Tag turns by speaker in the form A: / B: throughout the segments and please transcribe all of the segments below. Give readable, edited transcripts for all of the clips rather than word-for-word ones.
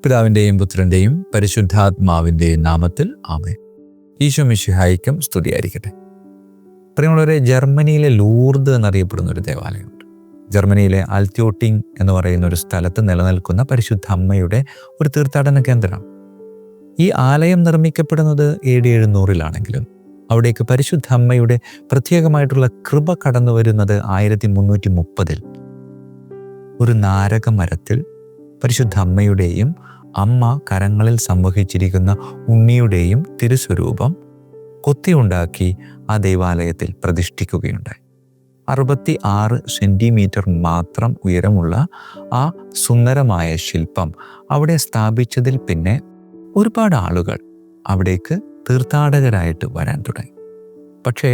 A: പിതാവിൻ്റെയും പുത്രൻ്റെയും പരിശുദ്ധാത്മാവിൻ്റെയും നാമത്തിൽ ആമേൻ. ഈശോ മിശിഹായ്ക്കും സ്തുതിയായിരിക്കട്ടെ. പ്രിയമുള്ളവരെ, ജർമ്മനിയിലെ ലൂർദ് എന്നറിയപ്പെടുന്ന ഒരു ദേവാലയമുണ്ട്. ജർമ്മനിയിലെ ആൽത്യോട്ടിങ് എന്ന് പറയുന്ന ഒരു സ്ഥലത്ത് നിലനിൽക്കുന്ന പരിശുദ്ധ അമ്മയുടെ ഒരു തീർത്ഥാടന കേന്ദ്രമാണ്. ഈ ആലയം നിർമ്മിക്കപ്പെടുന്നത് AD 700-ലാണെങ്കിലും അവിടേക്ക് പരിശുദ്ധ അമ്മയുടെ പ്രത്യേകമായിട്ടുള്ള കൃപ കടന്നു വരുന്നത് 1330-ൽ ഒരു നാരകമരത്തിൽ പരിശുദ്ധ അമ്മയുടെയും അമ്മ കരങ്ങളിൽ സംവഹിച്ചിരിക്കുന്ന ഉണ്ണിയുടെയും തിരുസ്വരൂപം കൊത്തിയുണ്ടാക്കി ആ ദേവാലയത്തിൽ പ്രതിഷ്ഠിക്കുകയുണ്ടായി. 66 സെൻറ്റിമീറ്റർ മാത്രം ഉയരമുള്ള ആ സുന്ദരമായ ശില്പം അവിടെ സ്ഥാപിച്ചതിൽ പിന്നെ ഒരുപാട് ആളുകൾ അവിടേക്ക് തീർത്ഥാടകരായിട്ട് വരാൻ തുടങ്ങി. പക്ഷേ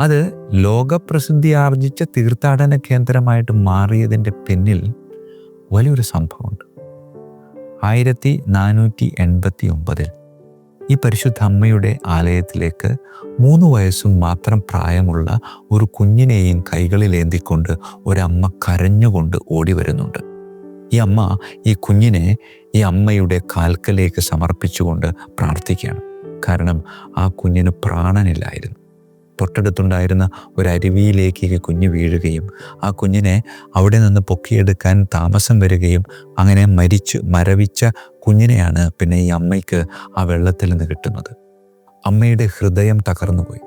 A: അത് ലോകപ്രസിദ്ധി ആർജിച്ച തീർത്ഥാടന കേന്ദ്രമായിട്ട് മാറിയതിൻ്റെ പിന്നിൽ വലിയൊരു സംഭവമുണ്ട്. 1489-ൽ ഈ പരിശുദ്ധ അമ്മയുടെ ആലയത്തിലേക്ക് 3 വയസ്സും മാത്രം പ്രായമുള്ള ഒരു കുഞ്ഞിനെയും കൈകളിലേന്തിക്കൊണ്ട് ഒരമ്മ കരഞ്ഞുകൊണ്ട് ഓടി വരുന്നുണ്ട്. ഈ അമ്മ ഈ കുഞ്ഞിനെ ഈ അമ്മയുടെ കാൽക്കലേക്ക് സമർപ്പിച്ചുകൊണ്ട് പ്രാർത്ഥിക്കുകയാണ്. കാരണം ആ കുഞ്ഞിന് പ്രാണനില്ലായിരുന്നു. തൊട്ടടുത്തുണ്ടായിരുന്ന ഒരു അരുവിയിലേക്ക് ഈ കുഞ്ഞ് വീഴുകയും ആ കുഞ്ഞിനെ അവിടെ നിന്ന് പൊക്കിയെടുക്കാൻ താമസം വരികയും അങ്ങനെ മരവിച്ച കുഞ്ഞിനെയാണ് പിന്നെ ഈ അമ്മയ്ക്ക് ആ വെള്ളത്തിൽ നിന്ന് കിട്ടുന്നത്. അമ്മയുടെ ഹൃദയം തകർന്നുപോയി.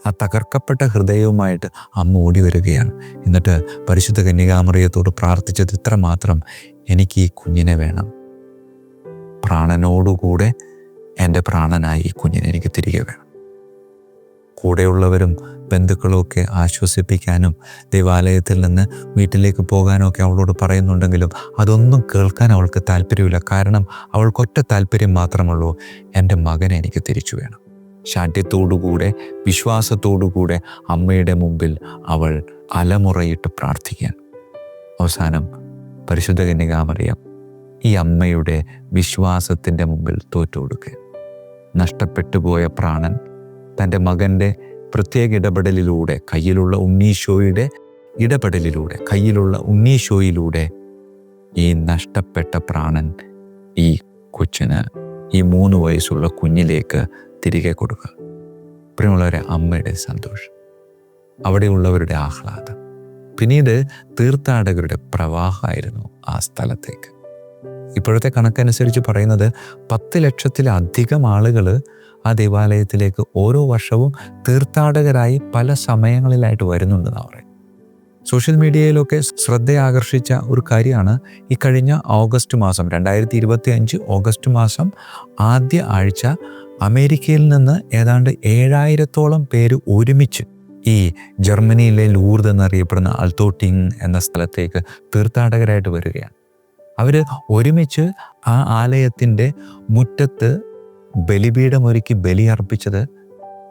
A: ആ തകർക്കപ്പെട്ട ഹൃദയവുമായിട്ട് അമ്മ ഓടി വരികയാണ്. എന്നിട്ട് പരിശുദ്ധ കന്യകാമറിയത്തോട് പ്രാർത്ഥിച്ചത് ഇത്ര മാത്രം: എനിക്ക് ഈ കുഞ്ഞിനെ വേണം, പ്രാണനോടുകൂടെ എൻ്റെ പ്രാണനായി ഈ കുഞ്ഞിനെ എനിക്ക് തിരികെ വേണം. കൂടെയുള്ളവരും ബന്ധുക്കളും ഒക്കെ ആശ്വസിപ്പിക്കാനും ദേവാലയത്തിൽ നിന്ന് വീട്ടിലേക്ക് പോകാനും ഒക്കെ അവളോട് പറയുന്നുണ്ടെങ്കിലും അതൊന്നും കേൾക്കാൻ അവൾക്ക് താല്പര്യമില്ല. കാരണം അവൾക്കൊറ്റ താല്പര്യം മാത്രമുള്ളൂ: എൻ്റെ മകനെ എനിക്ക് തിരിച്ചു വേണം. ശാഠ്യത്തോടുകൂടെ വിശ്വാസത്തോടുകൂടെ അമ്മയുടെ മുമ്പിൽ അവൾ അലമുറയിട്ട് പ്രാർത്ഥിക്കാൻ. അവസാനം പരിശുദ്ധ കന്യകാമറിയം ഈ അമ്മയുടെ വിശ്വാസത്തിൻ്റെ മുമ്പിൽ തോറ്റുകൊടുക്കുക. നഷ്ടപ്പെട്ടു പോയ പ്രാണൻ തൻ്റെ മകൻ്റെ പ്രത്യേക ഇടപെടലിലൂടെ, കയ്യിലുള്ള ഉണ്ണീശോയിലൂടെ ഈ നഷ്ടപ്പെട്ട പ്രാണൻ ഈ കൊച്ചിന്, ഈ 3 വയസ്സുള്ള കുഞ്ഞിലേക്ക് തിരികെ കൊടുക്കുക. പ്രിയമുള്ളവരെ, അമ്മയുടെ സന്തോഷം, അവിടെയുള്ളവരുടെ ആഹ്ലാദം, പിന്നീട് തീർത്ഥാടകരുടെ പ്രവാഹമായിരുന്നു ആ സ്ഥലത്തേക്ക്. ഇപ്പോഴത്തെ കണക്കനുസരിച്ച് പറയുന്നത് 10 ലക്ഷത്തിലധികം ആളുകൾ ആ ദേവാലയത്തിലേക്ക് ഓരോ വർഷവും തീർത്ഥാടകരായി പല സമയങ്ങളിലായിട്ട് വരുന്നുണ്ടെന്നാണ് പറയുന്നത്. സോഷ്യൽ മീഡിയയിലൊക്കെ ശ്രദ്ധയാകർഷിച്ച ഒരു കാര്യമാണ് ഈ കഴിഞ്ഞ ഓഗസ്റ്റ് മാസം 2025 ഓഗസ്റ്റ് മാസം ആദ്യ ആഴ്ച അമേരിക്കയിൽ നിന്ന് ഏതാണ്ട് 7000-ഓളം പേര് ഒരുമിച്ച് ഈ ജർമ്മനിയിലെ ലൂർദ് എന്നറിയപ്പെടുന്ന ആൽത്തോട്ടിങ് എന്ന സ്ഥലത്തേക്ക് തീർത്ഥാടകരായിട്ട് വരികയാണ്. അവർ ഒരുമിച്ച് ആ ആലയത്തിൻ്റെ മുറ്റത്ത് ബലിപീഠമൊരുക്കി ബലിയർപ്പിച്ചത്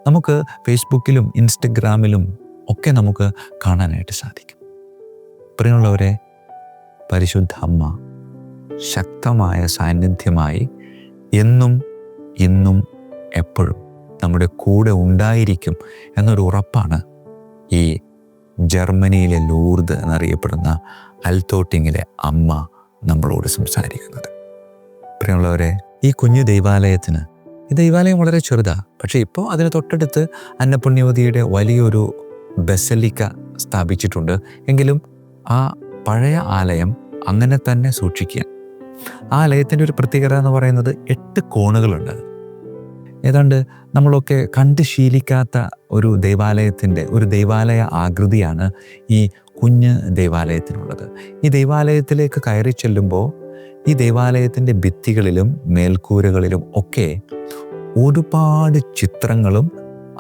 A: നമുക്ക് ഫേസ്ബുക്കിലും ഇൻസ്റ്റഗ്രാമിലും ഒക്കെ നമുക്ക് കാണാനായിട്ട് സാധിക്കും. പ്രിയമുള്ളവരെ, പരിശുദ്ധ അമ്മ ശക്തമായ സാന്നിധ്യമായി എന്നും ഇന്നും എപ്പോഴും നമ്മുടെ കൂടെ ഉണ്ടായിരിക്കും എന്നൊരു ഉറപ്പാണ് ഈ ജർമ്മനിയിലെ ലൂർദ് എന്നറിയപ്പെടുന്ന ആൽത്തോട്ടിങ്ങിലെ അമ്മ നമ്മളോട് സംസാരിക്കുന്നത്. പ്രിയമുള്ളവരെ, ഈ കുഞ്ഞു ദേവാലയത്തിന്, ഈ ദേവാലയം വളരെ ചെറുതാണ്, പക്ഷേ ഇപ്പോൾ അതിന് തൊട്ടടുത്ത് അന്നപുണ്യവതിയുടെ വലിയൊരു ബസലിക്ക സ്ഥാപിച്ചിട്ടുണ്ട്. എങ്കിലും ആ പഴയ ആലയം അങ്ങനെ തന്നെ സൂക്ഷിക്കുക. ആ ആലയത്തിൻ്റെ ഒരു പ്രത്യേകത എന്ന് പറയുന്നത് 8 കോണുകളുണ്ട്. ഏതാണ്ട് നമ്മളൊക്കെ കണ്ട് ശീലിക്കാത്ത ഒരു ദേവാലയ ആകൃതിയാണ് ഈ കുഞ്ഞ് ദേവാലയത്തിനുള്ളത്. ഈ ദേവാലയത്തിലേക്ക് കയറി ചെല്ലുമ്പോൾ ഈ ദേവാലയത്തിൻ്റെ ഭിത്തികളിലും മേൽക്കൂരകളിലും ഒക്കെ ഒരുപാട് ചിത്രങ്ങളും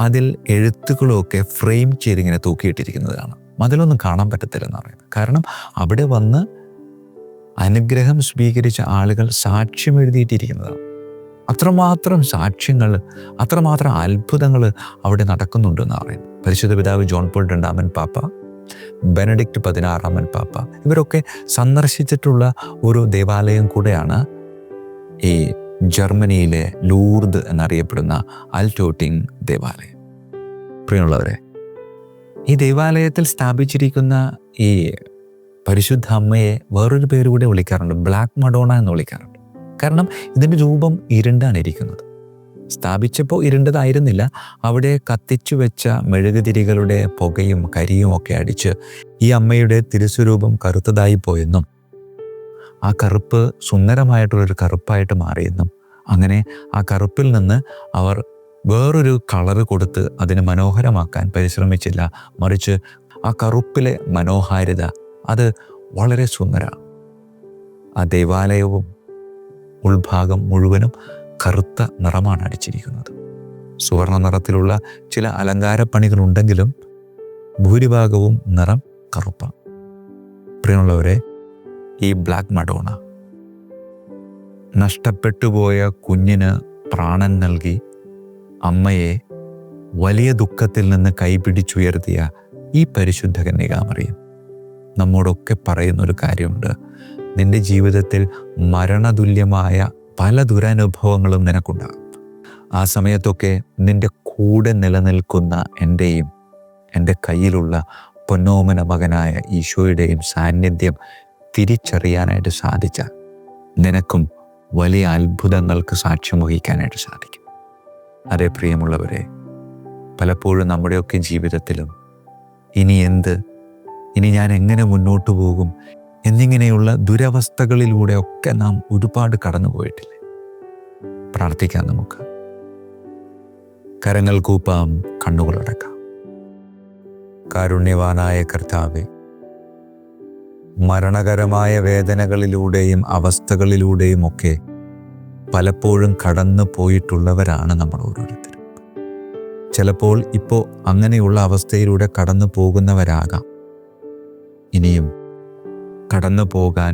A: അതിൽ എഴുത്തുകളും ഒക്കെ ഫ്രെയിം ചെയ്തിങ്ങനെ തൂക്കിയിട്ടിരിക്കുന്നതാണ്. അതിലൊന്നും കാണാൻ പറ്റത്തില്ലെന്ന് പറയുന്നത്. കാരണം അവിടെ വന്ന് അനുഗ്രഹം സ്വീകരിച്ച ആളുകൾ സാക്ഷ്യം എഴുതിയിട്ടിരിക്കുന്നതാണ്. അത്രമാത്രം സാക്ഷ്യങ്ങൾ, അത്രമാത്രം അത്ഭുതങ്ങൾ അവിടെ നടക്കുന്നുണ്ടെന്ന് പറയുന്നത്. പരിശുദ്ധ പിതാവ് ജോൺ പോൾ II പാപ്പ, ബെനഡിക്റ്റ് 16 പാപ്പ, ഇവരൊക്കെ സന്ദർശിച്ചിട്ടുള്ള ഒരു ദേവാലയം കൂടെയാണ് ഈ ജർമ്മനിയിലെ ലൂർദ് എന്നറിയപ്പെടുന്ന ആൽത്തോട്ടിങ് ദേവാലയം. പ്രിയമുള്ളവരെ, ഈ ദൈവാലയത്തിൽ സ്ഥാപിച്ചിരിക്കുന്ന ഈ പരിശുദ്ധ അമ്മയെ വേറൊരു പേര് കൂടെ വിളിക്കാറുണ്ട്, ബ്ലാക്ക് മഡോണ എന്ന് വിളിക്കാറുണ്ട്. കാരണം ഇതിൻ്റെ രൂപം ഇരുണ്ടാണ് ഇരിക്കുന്നത്. സ്ഥാപിച്ചപ്പോൾ ഇരുണ്ടതായിരുന്നില്ല, അവിടെ കത്തിച്ചു വെച്ച മെഴുകുതിരികളുടെ പുകയും കരിയും ഒക്കെ അടിച്ച് ഈ അമ്മയുടെ തിരുസ്വരൂപം കറുത്തതായി പോയെന്നും ആ കറുപ്പ് സുന്ദരമായിട്ടുള്ളൊരു കറുപ്പായിട്ട് മാറിയെന്നും അങ്ങനെ ആ കറുപ്പിൽ നിന്ന് അവർ വേറൊരു കളറ് കൊടുത്ത് അതിനെ മനോഹരമാക്കാൻ പരിശ്രമിച്ചില്ല, മറിച്ച് ആ കറുപ്പിലെ മനോഹാരിത അത് വളരെ സുന്ദരമാണ്. ആ ദൈവാലയവും ഉൾഭാഗം മുഴുവനും കറുത്ത നിറമാണ് അടിച്ചിരിക്കുന്നത്. സുവർണ നിറത്തിലുള്ള ചില അലങ്കാരപ്പണികളുണ്ടെങ്കിലും ഭൂരിഭാഗവും നിറം കറുപ്പാണ്. പ്രിയമുള്ളവരെ, ഈ ബ്ലാക്ക് മഡോണ നഷ്ടപ്പെട്ടുപോയ കുഞ്ഞിന് പ്രാണൻ നൽകി അമ്മയെ വലിയ ദുഃഖത്തിൽ നിന്ന് കൈപിടിച്ചുയർത്തിയ ഈ പരിശുദ്ധ കന്യകാമറിയം നമ്മോടൊക്കെ പറയുന്നൊരു കാര്യമുണ്ട്. നിന്റെ ജീവിതത്തിൽ മരണതുല്യമായ പല ദുരനുഭവങ്ങളും നിനക്കുണ്ടാകും. ആ സമയത്തൊക്കെ നിന്റെ കൂടെ നിലനിൽക്കുന്ന എൻ്റെയും എൻ്റെ കയ്യിലുള്ള പൊന്നോമന മകനായ ഈശോയുടെയും സാന്നിധ്യം തിരിച്ചറിയാനായിട്ട് സാധിച്ചാൽ നിനക്കും വലിയ അത്ഭുതങ്ങൾക്ക് സാക്ഷ്യം വഹിക്കാനായിട്ട് സാധിക്കും. അതേ പ്രിയമുള്ളവരെ, പലപ്പോഴും നമ്മുടെയൊക്കെ ജീവിതത്തിലും ഇനി ഞാൻ എങ്ങനെ മുന്നോട്ട് പോകും എന്നിങ്ങനെയുള്ള ദുരവസ്ഥകളിലൂടെയൊക്കെ നാം ഒരുപാട് കടന്നു പോയിട്ടില്ലേ? പ്രാർത്ഥിക്കാം നമുക്ക്. കരങ്ങൾ കൂപ്പാം, കണ്ണുകളടക്കാം. കാരുണ്യവാനായ കർത്താവേ, മരണകരമായ വേദനകളിലൂടെയും അവസ്ഥകളിലൂടെയും ഒക്കെ പലപ്പോഴും കടന്നു പോയിട്ടുള്ളവരാണ് നമ്മൾ ഓരോരുത്തരും. ചിലപ്പോൾ ഇപ്പോൾ അങ്ങനെയുള്ള അവസ്ഥയിലൂടെ കടന്നു പോകുന്നവരാകാം. ഇനിയും കടന്നു പോകാൻ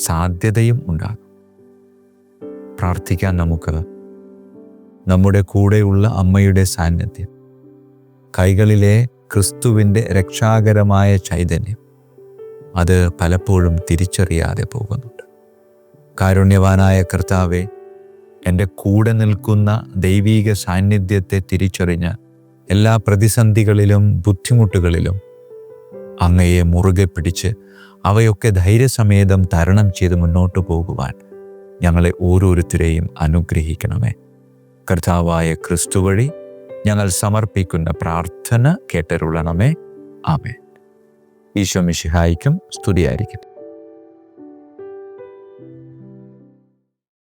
A: സാധ്യതയും ഉണ്ടാകും. പ്രാർത്ഥിക്കാൻ നമുക്ക്. നമ്മുടെ കൂടെയുള്ള അമ്മയുടെ സാന്നിധ്യം, കൈകളിലെ ക്രിസ്തുവിൻ്റെ രക്ഷാകരമായ ചൈതന്യം, അത് പലപ്പോഴും തിരിച്ചറിയാതെ പോകുന്നുണ്ട്. കാരുണ്യവാനായ കർത്താവെ, എൻ്റെ കൂടെ നിൽക്കുന്ന ദൈവീക സാന്നിധ്യത്തെ തിരിച്ചറിഞ്ഞ് എല്ലാ പ്രതിസന്ധികളിലും ബുദ്ധിമുട്ടുകളിലും അങ്ങയെ മുറുകെ പിടിച്ച് അവയൊക്കെ ധൈര്യസമേതം തരണം ചെയ്ത് മുന്നോട്ട് പോകുവാൻ ഞങ്ങളെ ഓരോരുത്തരെയും അനുഗ്രഹിക്കണമേ. കർത്താവായ ക്രിസ്തു വഴി ഞങ്ങൾ സമർപ്പിക്കുന്ന പ്രാർത്ഥന കേട്ടരുളണമേ. ആമേൻ. ഈശോ മിശിഹായ്ക്കും സ്തുതിയായിരിക്കട്ടെ.